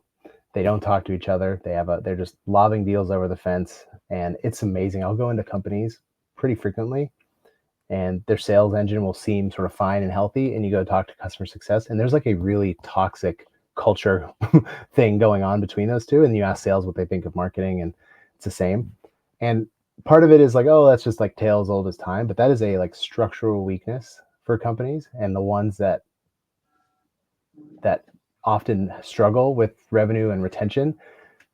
They don't talk to each other. They're just lobbing deals over the fence, and it's amazing. I'll go into companies pretty frequently, and their sales engine will seem sort of fine and healthy, and you go talk to customer success, and there's like a really toxic culture thing going on between those two. And you ask sales what they think of marketing, and it's the same. And part of it is like, oh, that's just like tales old as time, but that is a like structural weakness for companies, and the ones that often struggle with revenue and retention,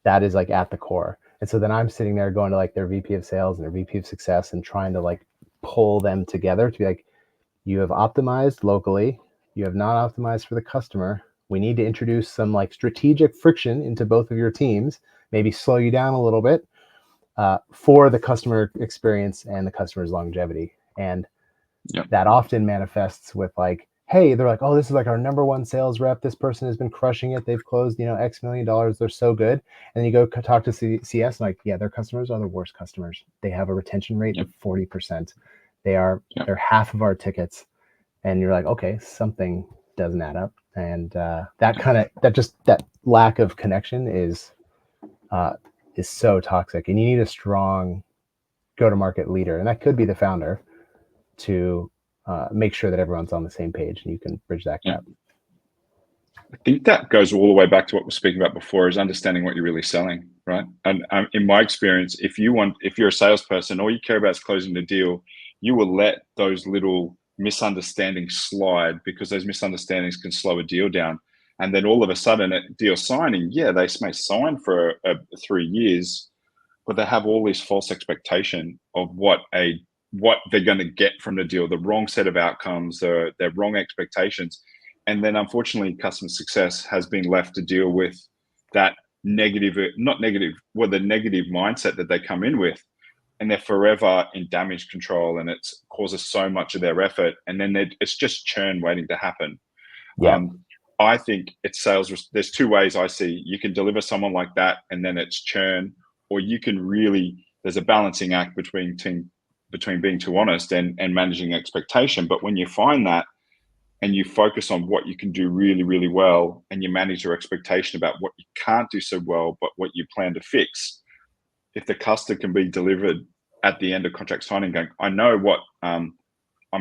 that is like at the core. And so then I'm sitting there going to like their VP of sales and their VP of success and trying to like pull them together to be like, you have optimized locally, you have not optimized for the customer. We need to introduce some like strategic friction into both of your teams, maybe slow you down a little bit, for the customer experience and the customer's longevity. And yeah, that often manifests with like, hey, they're like, oh, this is like our number one sales rep. This person has been crushing it. They've closed, X million dollars. They're so good. And you go talk to CS, and like, yeah, their customers are the worst customers. They have a retention rate yeah, of 40%. yeah, They're half of our tickets. And you're like, okay, something doesn't add up. And that lack of connection uh, is so toxic. And you need a strong go-to-market leader, and that could be the founder, to make sure that everyone's on the same page and you can bridge that yeah. gap. I think that goes all the way back to what we were speaking about before, is understanding what you're really selling, right? And in my experience, if you're a salesperson, all you care about is closing the deal, you will let those little misunderstandings slide, because those misunderstandings can slow a deal down. And then all of a sudden, at deal signing, yeah, they may sign for 3 years, but they have all this false expectation of what they're going to get from the deal, the wrong set of outcomes, their wrong expectations. And then unfortunately, customer success has been left to deal with that negative, not negative, well, the negative mindset that they come in with. And they're forever in damage control, and it causes so much of their effort. And then it's just churn waiting to happen. Yeah. I think it's sales. There's two ways I see. You can deliver someone like that, and then it's churn, or you can really. There's a balancing act between being too honest and managing expectation. But when you find that, and you focus on what you can do really, really well, and you manage your expectation about what you can't do so well, but what you plan to fix, if the customer can be delivered at the end of contract signing going, I know what, I'm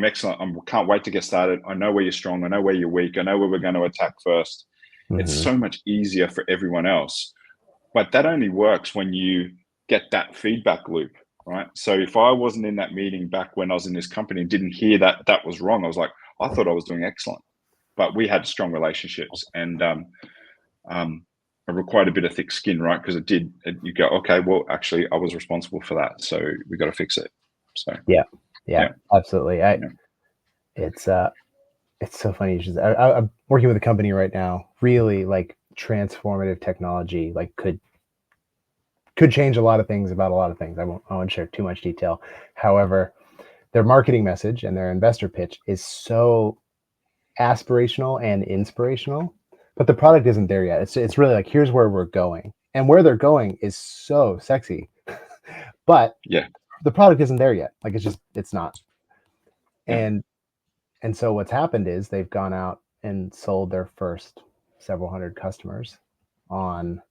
excellent, I can't wait to get started, I know where you're strong, I know where you're weak, I know where we're going to attack first. It's so much easier for everyone else. But that only works when you get that feedback loop, right? So if I wasn't in that meeting back when I was in this company and didn't hear that that was wrong, I was like, I thought I was doing excellent. But we had strong relationships, and it required a bit of thick skin, right? Because you go, okay, well, actually, I was responsible for that, so we got to fix it. So yeah, absolutely. It's so funny. I'm working with a company right now, really like transformative technology, like could change a lot of things about a lot of things. I won't share too much detail. However, their marketing message and their investor pitch is so aspirational and inspirational, but the product isn't there yet. It's really like, here's where we're going, and where they're going is so sexy, but the product isn't there yet. Like it's not. And so what's happened is they've gone out and sold their first several hundred customers on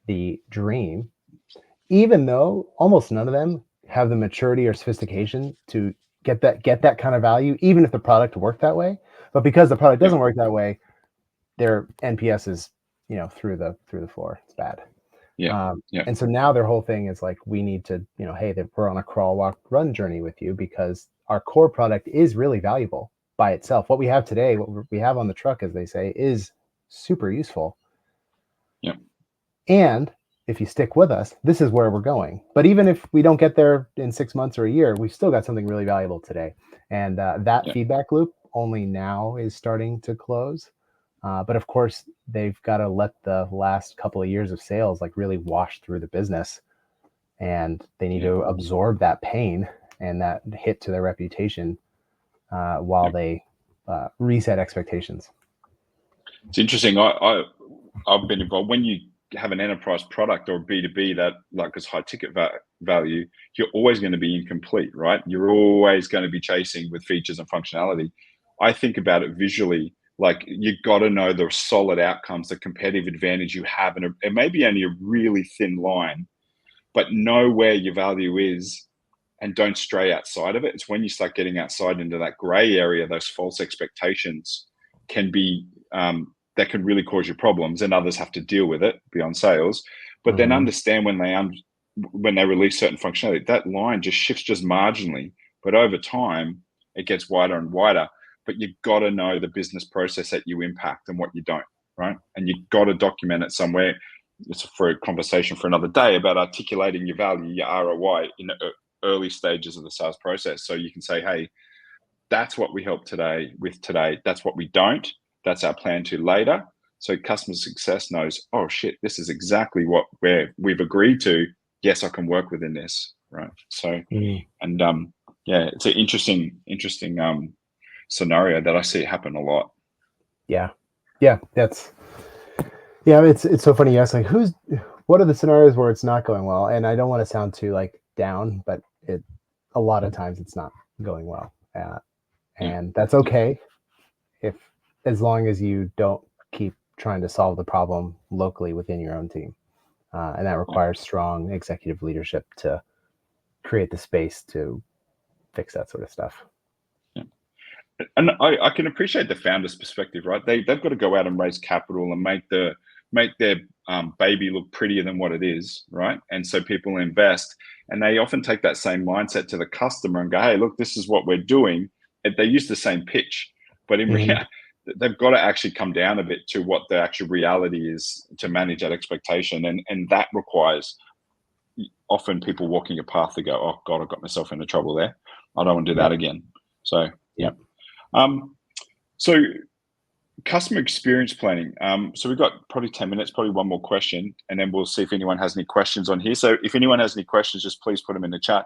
the dream, even though almost none of them have the maturity or sophistication to get that kind of value, even if the product worked that way. But because the product doesn't work that way, their NPS is, through the floor. It's bad. And so now their whole thing is like, we need to, hey, we're on a crawl, walk, run journey with you, because our core product is really valuable by itself. What we have today, what we have on the truck, as they say, is super useful. And if you stick with us, this is where we're going. But even if we don't get there in 6 months or a year, we've still got something really valuable today. And that feedback loop only now is starting to close. But of course, they've got to let the last couple of years of sales like really wash through the business, and they need to absorb that pain and that hit to their reputation while they reset expectations. It's interesting. I've been involved when you have an enterprise product or a B2B that like is high ticket value, you're always going to be incomplete, right? You're always going to be chasing with features and functionality. I think about it visually. Like, you got to know the solid outcomes, the competitive advantage you have, and it may be only a really thin line, but know where your value is and don't stray outside of it. It's when you start getting outside into that gray area, those false expectations can be that can really cause you problems, and others have to deal with it beyond sales. But then understand when they release certain functionality, that line just shifts just marginally, but over time it gets wider and wider. But you've got to know the business process that you impact and what you don't, right? And you've got to document it somewhere. It's for a conversation for another day about articulating your value, your ROI in the early stages of the sales process. So you can say, hey, that's what we help today. That's what we don't. That's our plan to later. So customer success knows, oh shit, this is exactly what we've agreed to. Yes, I can work within this, right? So, and it's an interesting scenario that I see happen a lot. It's so funny. Yes, like what are the scenarios where it's not going well? And I don't want to sound too like down, but a lot of times it's not going well, and that's okay as long as you don't keep trying to solve the problem locally within your own team, and that requires strong executive leadership to create the space to fix that sort of stuff. And I can appreciate the founder's perspective, right? They've got to go out and raise capital and make their baby look prettier than what it is, right? And so people invest, and they often take that same mindset to the customer and go, hey, look, this is what we're doing. And they use the same pitch, but in reality, they've got to actually come down a bit to what the actual reality is to manage that expectation. And that requires often people walking a path to go, oh God, I got myself into trouble there. I don't want to do that again. So, so customer experience planning. So we've got probably 10 minutes, probably one more question, and then we'll see if anyone has any questions on here. So if anyone has any questions, just please put them in the chat.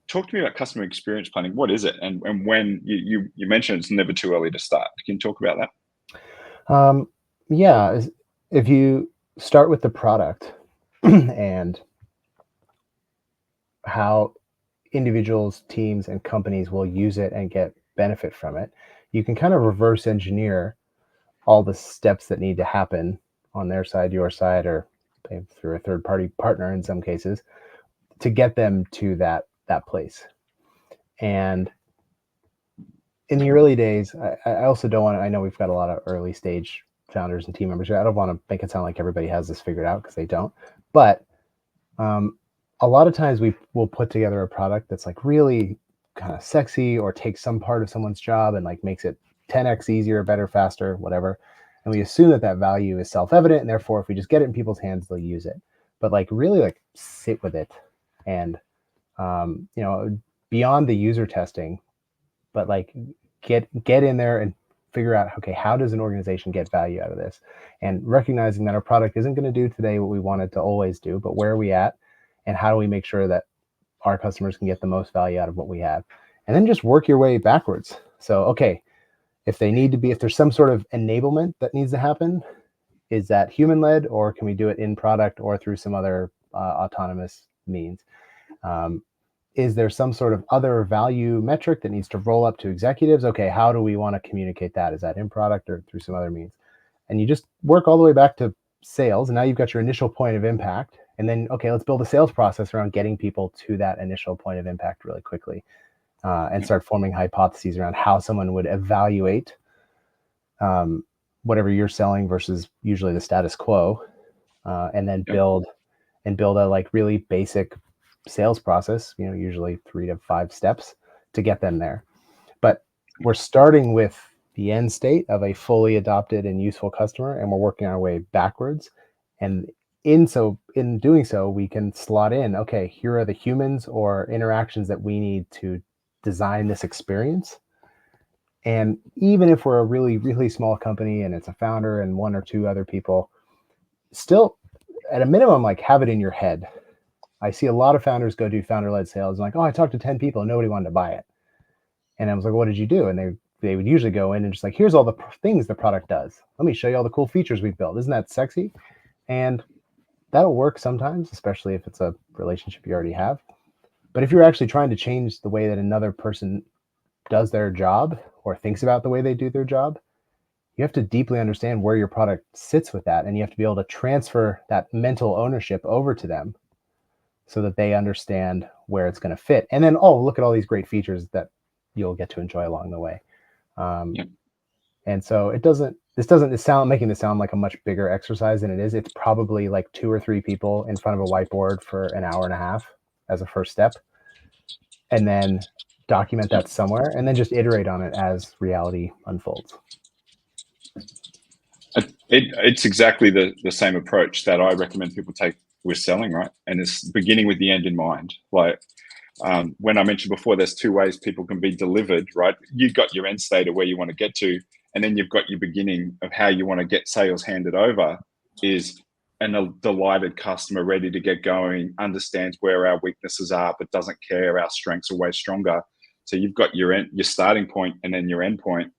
Talk to me about customer experience planning. What is it? And when you mentioned it's never too early to start. Can you talk about that? If you start with the product and how individuals, teams, and companies will use it and get benefit from it, you can kind of reverse engineer all the steps that need to happen on their side, your side, or through a third party partner in some cases, to get them to that place. And in the early days, I also don't want to, I know we've got a lot of early stage founders and team members here. I don't want to make it sound like everybody has this figured out, because they don't. But a lot of times we will put together a product that's like really kind of sexy, or takes some part of someone's job and like makes it 10x easier, better, faster, whatever. And we assume that that value is self-evident, and therefore if we just get it in people's hands, they'll use it. But like really like sit with it, and beyond the user testing, but like get in there and figure out, okay, how does an organization get value out of this? And recognizing that our product isn't going to do today what we want it to always do, but where are we at, and how do we make sure that our customers can get the most value out of what we have? And then just work your way backwards. So, okay, if there's some sort of enablement that needs to happen, is that human led, or can we do it in product or through some other autonomous means? Is there some sort of other value metric that needs to roll up to executives? Okay, how do we want to communicate that? Is that in product or through some other means? And you just work all the way back to sales. And now you've got your initial point of impact. And then, okay, let's build a sales process around getting people to that initial point of impact really quickly, and start forming hypotheses around how someone would evaluate whatever you're selling versus usually the status quo, and then build a like really basic sales process, usually 3 to 5 steps to get them there. But we're starting with the end state of a fully adopted and useful customer, and we're working our way backwards. And in doing so, we can slot in, okay, here are the humans or interactions that we need to design this experience. And even if we're a really, really small company and it's a founder and 1 or 2 other people, still at a minimum, like, have it in your head. I see a lot of founders go do founder-led sales and like, oh, I talked to 10 people and nobody wanted to buy it. And I was like, what did you do? And they would usually go in and just like, here's all the things the product does. Let me show you all the cool features we've built. Isn't that sexy? And that'll work sometimes, especially if it's a relationship you already have. But if you're actually trying to change the way that another person does their job or thinks about the way they do their job, you have to deeply understand where your product sits with that. And you have to be able to transfer that mental ownership over to them so that they understand where it's going to fit. And then, oh, look at all these great features that you'll get to enjoy along the way. And so this doesn't sound making this sound like a much bigger exercise than it is. It's probably like 2 or 3 people in front of a whiteboard for an hour and a half as a first step, and then document that somewhere, and then just iterate on it as reality unfolds. It's exactly the same approach that I recommend people take with selling, right? And it's beginning with the end in mind. Like when I mentioned before, there's 2 ways people can be delivered, right? You've got your end state of where you want to get to, and then you've got your beginning of how you want to get sales handed over, is a delighted customer ready to get going, understands where our weaknesses are, but doesn't care. Our strengths are way stronger. So you've got your starting point and then your end point,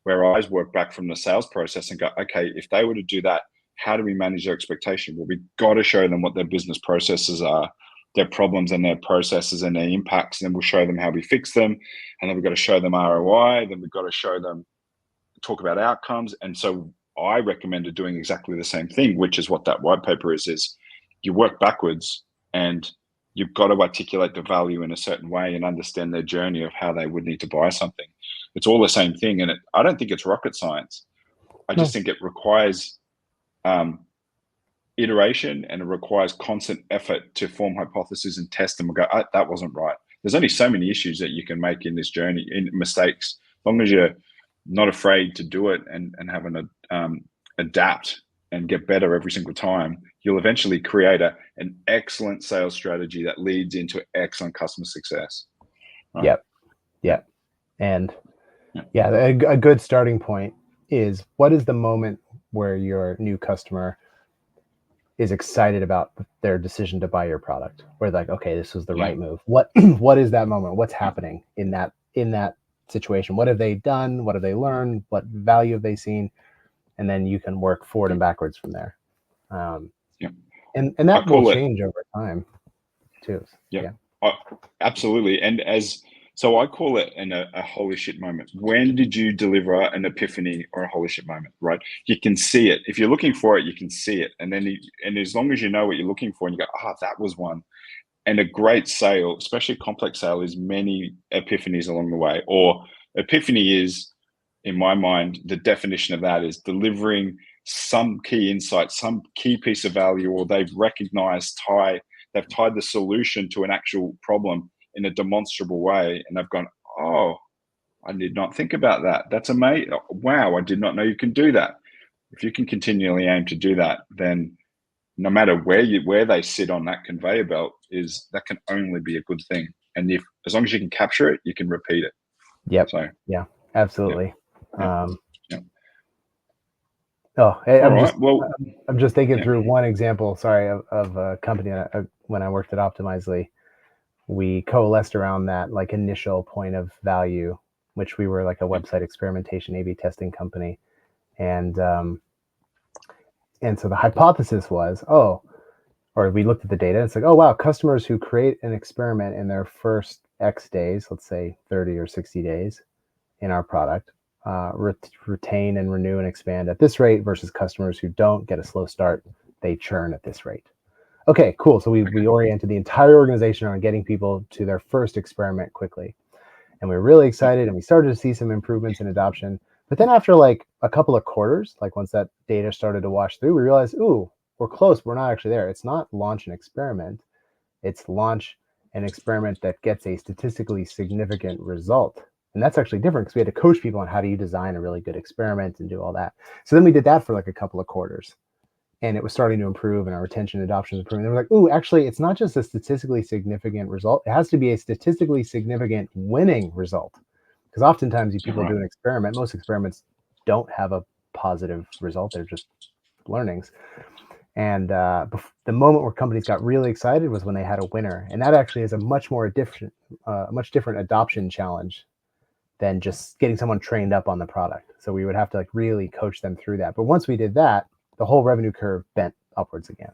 where I work back from the sales process and go, okay, if they were to do that, how do we manage their expectation? Well, we've got to show them what their business processes are, their problems and their processes and their impacts. And then we'll show them how we fix them. And then we've got to show them ROI. Then we've got to show them, talk about outcomes. And so I recommended doing exactly the same thing, which is what that white paper is you work backwards, and you've got to articulate the value in a certain way and understand their journey of how they would need to buy something. It's all the same thing. And I don't think it's rocket science. I just think it requires iteration, and it requires constant effort to form hypotheses and test them and go, oh, that wasn't right. There's only so many issues that you can make in this journey, in mistakes. As long as you're not afraid to do it and have an adapt and get better every single time, you'll eventually create an excellent sales strategy that leads into excellent customer success. Right? Yep. And a good starting point is, what is the moment where your new customer is excited about their decision to buy your product? Where like, okay, this was the right move. What is that moment? What's happening in that situation? What have they done? What have they learned? What value have they seen? And then you can work forward and backwards from there. And that will change over time too. Absolutely. And as So I call it a holy shit moment. When did you deliver an epiphany or a holy shit moment, right? You can see it. If you're looking for it, you can see it. And then, and as long as you know what you're looking for and you go, that was one. And a great sale, especially a complex sale, is many epiphanies along the way. Or epiphany is, in my mind, the definition of that is delivering some key insight, some key piece of value, or they've recognized, they've tied the solution to an actual problem in a demonstrable way. And they've gone, oh, I did not think about that. That's amazing. Wow, I did not know you can do that. If you can continually aim to do that, then no matter where they sit on that conveyor belt, that can only be a good thing. And as long as you can capture it, you can repeat it. Yep. So yeah, absolutely. Yeah. I'm just thinking through one example. Sorry, of a company when I worked at Optimizely, we coalesced around that like initial point of value, which we were like a website experimentation A/B testing company, and so the hypothesis was, or we looked at the data. It's like, oh wow, customers who create an experiment in their first X days, let's say 30 or 60 days, in our product, retain and renew and expand at this rate versus customers who don't, get a slow start, they churn at this rate. Okay, cool. So we oriented the entire organization on getting people to their first experiment quickly. And we were really excited, and we started to see some improvements in adoption. But then after like a couple of quarters, like once that data started to wash through, we realized, we're close. We're not actually there. It's not launch an experiment. It's launch an experiment that gets a statistically significant result. And that's actually different because we had to coach people on how do you design a really good experiment and do all that. So then we did that for like a couple of quarters, and it was starting to improve, and our retention and adoption was improving. They were like, actually, it's not just a statistically significant result. It has to be a statistically significant winning result. Because oftentimes people do an experiment. Most experiments don't have a positive result. They're just learnings. And the moment where companies got really excited was when they had a winner. And that actually is a much different adoption challenge than just getting someone trained up on the product. So we would have to like really coach them through that. But once we did that, the whole revenue curve bent upwards again.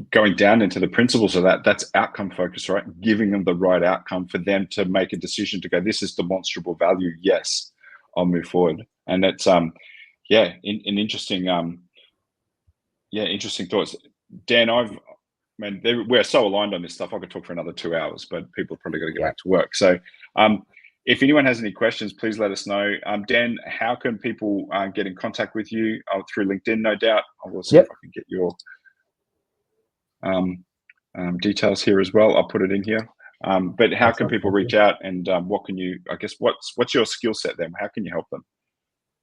Going down into the principles of that's outcome focused, right? Giving them the right outcome for them to make a decision to go, this is demonstrable value. Yes, I'll move forward. And that's, an interesting, interesting thoughts. Dan, we're so aligned on this stuff. I could talk for another 2 hours, but people are probably got to get back to work. So if anyone has any questions, please let us know. Dan, how can people get in contact with you? Through LinkedIn, no doubt. I will see if I can get your details here as well. I'll put it in here. But how can people reach out, and what can you, I guess, what's your skill set then? How can you help them?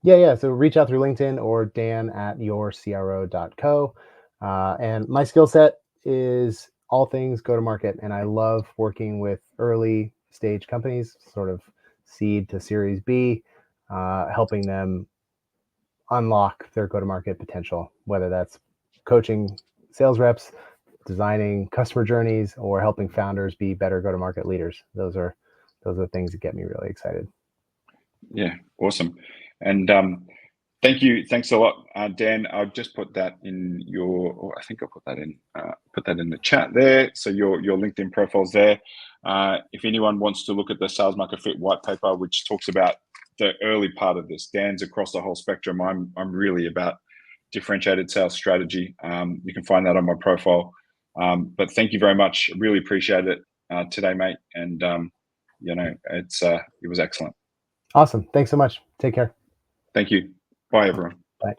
Yeah. So reach out through LinkedIn or dan@yourcro.co. And my skill set is all things go-to-market. And I love working with early stage companies, sort of seed to Series B, helping them unlock their go-to-market potential, whether that's coaching sales reps, designing customer journeys, or helping founders be better go-to-market leaders. Those are things that get me really excited. Yeah, awesome. And thanks a lot, Dan. I'll just put that in I think I'll put that in the chat there. So your LinkedIn profile's there. If anyone wants to look at the Sales Market Fit white paper, which talks about the early part of this, Dan's across the whole spectrum. I'm really about differentiated sales strategy. You can find that on my profile. But thank you very much. Really appreciate it today, mate. And it was excellent. Awesome. Thanks so much. Take care. Thank you. Bye, everyone. Bye.